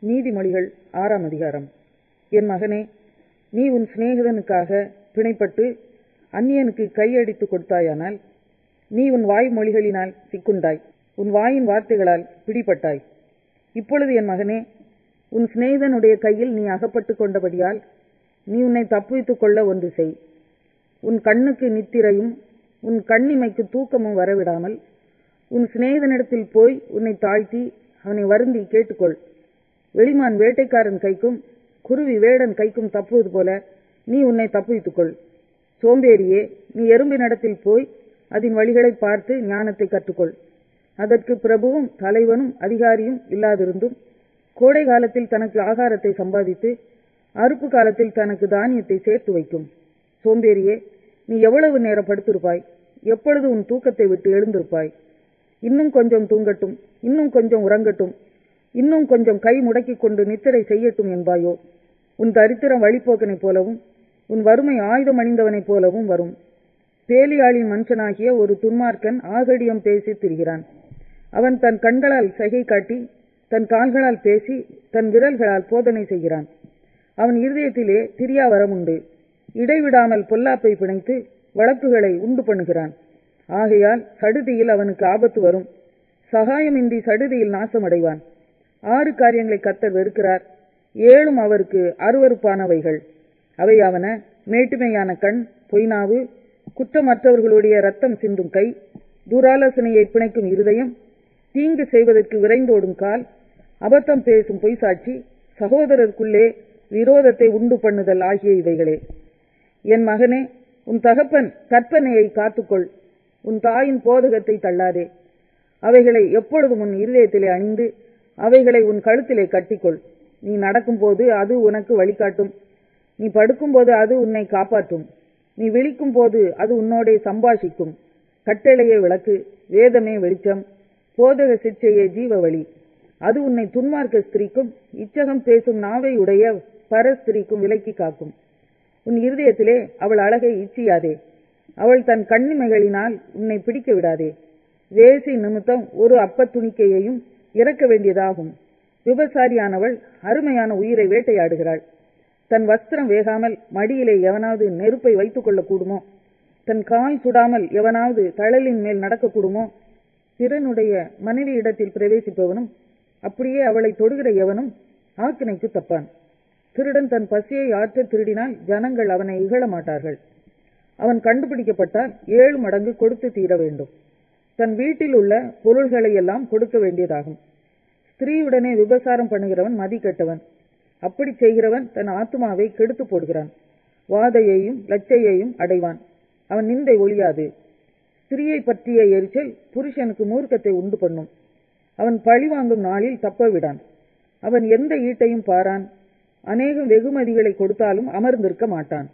நீதிமொழிகள் 6ஆம் அதிகாரம். என் மகனே, நீ உன் சிநேகிதனுக்காக பிணைப்பட்டு அந்நியனுக்கு கையடித்து கொடுத்தாயானால், நீ உன் வாய் மொழிகளினால் சிக்குண்டாய், உன் வாயின் வார்த்தைகளால் பிடிபட்டாய். இப்பொழுது என் மகனே, உன் சிநேகிதனுடைய கையில் நீ அகப்பட்டு கொண்டபடியால் நீ உன்னை தப்புவித்துக் கொள்ள ஒன்று செய். உன் கண்ணுக்கு நித்திரையும் உன் கண்ணிமைக்கு தூக்கமும் வரவிடாமல் உன் சிநேகிதனிடத்தில் போய் உன்னை தாழ்த்தி அவனை வருந்தி கேட்டுக்கொள். வெளிமான் வேட்டைக்காரன் கைக்கும் குருவி வேடன் கைக்கும் தப்புவது போல நீ உன்னை தப்புவித்துக்கொள். சோம்பேறியே, நீ எறும்பினிடத்தில் போய் அதன் வழிகளை பார்த்து ஞானத்தை கற்றுக்கொள். அதற்கு பிரபுவும் தலைவனும் அதிகாரியும் இல்லாதிருந்தும் கோடை காலத்தில் தனக்கு ஆகாரத்தை சம்பாதித்து அறுப்பு காலத்தில் தனக்கு தானியத்தை சேர்த்து வைக்கும். சோம்பேறியே, நீ எவ்வளவு நேரம் படுத்திருப்பாய்? எப்பொழுது உன் தூக்கத்தை விட்டு எழுந்திருப்பாய்? இன்னும் கொஞ்சம் தூங்கட்டும், இன்னும் கொஞ்சம் உறங்கட்டும், இன்னும் கொஞ்சம் கை முடக்கிக் கொண்டு நித்திரை செய்யட்டும் என்பாயோ? உன் தரித்திரம் வழிபோக்கனைப் போலவும் உன் வறுமை ஆயுதம் அணிந்தவனைப் போலவும் வரும். பேலியாளின் மனுஷனாகிய ஒரு துன்மார்க்கன் ஆகடியம் பேசி திரிகிறான். அவன் தன் கண்களால் சகை காட்டி தன் கால்களால் பேசி தன் விரல்களால் போதனை செய்கிறான். அவன் இருதயத்திலே திரியாவரம் உண்டு. இடைவிடாமல் பொல்லாப்பை பிணைத்து வழக்குகளை உண்டு பண்ணுகிறான். ஆகையால் சடுதியில் அவனுக்கு ஆபத்து வரும். சகாயமின்றி சடுதியில் நாசமடைவான். 6 காரியங்களை கர்த்தர் வெறுக்கிறார், 7 அவருக்கு அருவருப்பானவைகள். அவையாவன: மேட்டுமையான கண், பொய்நாவு, குற்றமற்றவர்களுடைய இரத்தம் சிந்தும் கை, துராலோசனையை பிணைக்கும் இருதயம், தீங்கு செய்வதற்கு விரைந்தோடும் கால், அபத்தம் பேசும் பொய்சாட்சி, சகோதரருக்குள்ளே விரோதத்தை உண்டு பண்ணுதல் ஆகிய இவைகளே. என் மகனே, உன் தகப்பன் கற்பனையை காத்துக்கொள், உன் தாயின் போதகத்தை தள்ளாதே. அவைகளை எப்பொழுதும் உன் இருதயத்திலே அணிந்து அவைகளை உன் கழுத்திலே கட்டிக்கொள். நீ நடக்கும்போது அது உனக்கு வழிகாட்டும், நீ படுக்கும்போது அது உன்னை காப்பாற்றும், நீ விழிக்கும் போது அது உன்னோடே சம்பாஷிக்கும். கட்டளையே விளக்கு, வேதமே வெளிச்சம், போதக சிற்சையே ஜீவ வழி. அது உன்னை துன்மார்க்க ஸ்திரீக்கும் இச்சகம் பேசும் நாவை உடைய பரஸ்திரீக்கும் விலக்கி காக்கும். உன் இருதயத்திலே அவள் அழகை இச்சியாதே, அவள் தன் கண்ணிமைகளினால் உன்னை பிடிக்க விடாதே. வேசி நிமித்தம் ஒரு அப்பத்துணிக்கையையும் இறக்க வேண்டியதாகும். விபசாரியானவள் அருமையான உயிரை வேட்டையாடுகிறாள். தன் வஸ்திரம் வேகாமல் மடியிலே எவனாவது நெருப்பை வைத்துக் கொள்ளக்கூடுமோ? தன் கால் சுடாமல் எவனாவது தழலின் மேல் நடக்கக்கூடுமோ? பிறனுடைய மனைவி இடத்தில் பிரவேசிப்பவனும் அப்படியே அவளை தொடுகிற எவனும் ஆக்கினைக்கு தப்பான். திருடன் தன் பசியை ஆற்ற திருடினால் ஜனங்கள் அவனை இகழ மாட்டார்கள். அவன் கண்டுபிடிக்கப்பட்டால் 7 மடங்கு கொடுத்து தீர வேண்டும். தன் வீட்டில் உள்ள பொருள்களை எல்லாம் கொடுக்க வேண்டியதாகும். ஸ்திரீயுடனே விபசாரம் பண்ணுகிறவன் மதி கெட்டவன். அப்படி செய்கிறவன் தன் ஆத்துமாவை கெடுத்து போடுகிறான். வாதையையும் லச்சையையும் அடைவான். அவன் நிந்தை ஒழியாது. ஸ்திரீயை பற்றிய எரிச்சல் புருஷனுக்கு மூர்க்கத்தை உண்டு பண்ணும். அவன் பழி வாங்கும் நாளில் தப்ப விடான். அவன் எந்த ஈட்டையும் பாரான். அநேகம் வெகுமதிகளை கொடுத்தாலும் அமர்ந்திருக்க மாட்டான்.